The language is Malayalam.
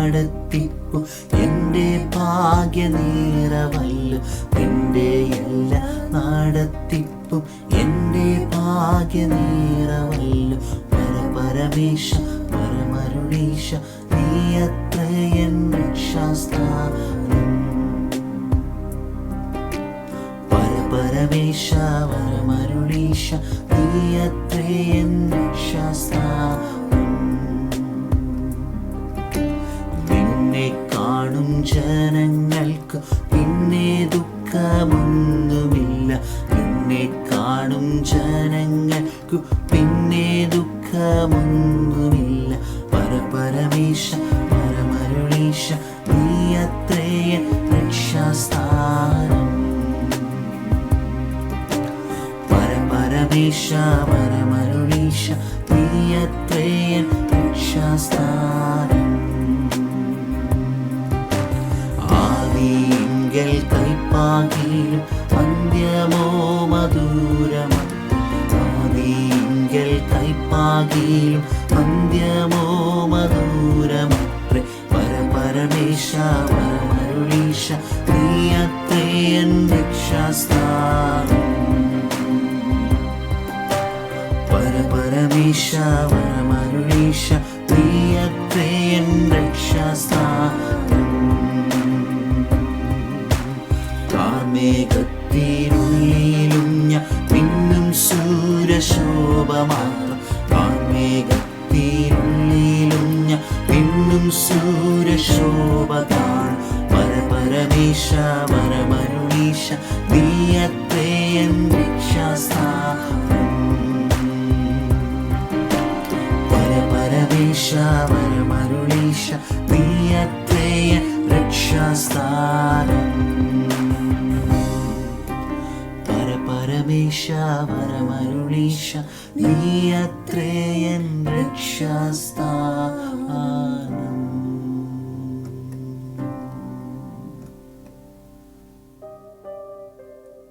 നടത്തിപ്പു എൻ്റെ ഭാഗ്യനിറവല്ലോ. നിന്റെ എല്ലാ നടത്തിപ്പും എൻ്റെ ഭാഗ്യനിറവല്ലോ. പരമേശ പരമരുളീശ നീയത്ര എൻ രക്ഷാസ്ഥാനം. പരമേശ പരമരുളീശ നീയത്ര എൻ രക്ഷാസ്ഥാനം. നിന്നെ കാണും ജനങ്ങൾക്ക് പിന്നെ ദുഃഖമൊന്നുമില്ല. നിന്നെ കാണും ജനങ്ങൾക്ക് പിന്നെ ദുഃഖമൊന്നുമില്ല. പരമേശ പരമരുളീശ നീയത്രേ എൻ രക്ഷാസ്ഥാനം. പരമേശ പരമരുളീശ നീയത്രേ എൻ രക്ഷാസ്ഥാനം. ആദിയിങ്കൽ കൈപ്പാകിലും അന്ത്യമോ മധുരമത്രേ. ആദിയിങ്കൽ കൈപ്പാകിലും അന്ത്യമോ മധുരമത്രേ. പരമേശ പരമരുളീശ നീയത്രേ എൻ രക്ഷാസ്ഥാനം. പരമേശ പരമരുളീശ നീയത്രേ എൻ രക്ഷാസ്ഥാനം. കാർമേഘത്തിനുള്ളിലും ഞാൻ മിന്നും സൂര്യശോഭ മാത്രം. കാർമേഘത്തിനുള്ളിലും ഞാൻ മിന്നും സൂര്യശോഭ കാണും. പരമേശ പരമരുളീശ നീയത്രേ എൻ രക്ഷാസ്ഥാനം. പരമേശ പരമരുളീശ നീയത്രേ എൻ രക്ഷാസ്ഥാനം. പരമേശ പരമരുളീശ നീയത്രേ എൻ രക്ഷാസ്ഥാനം.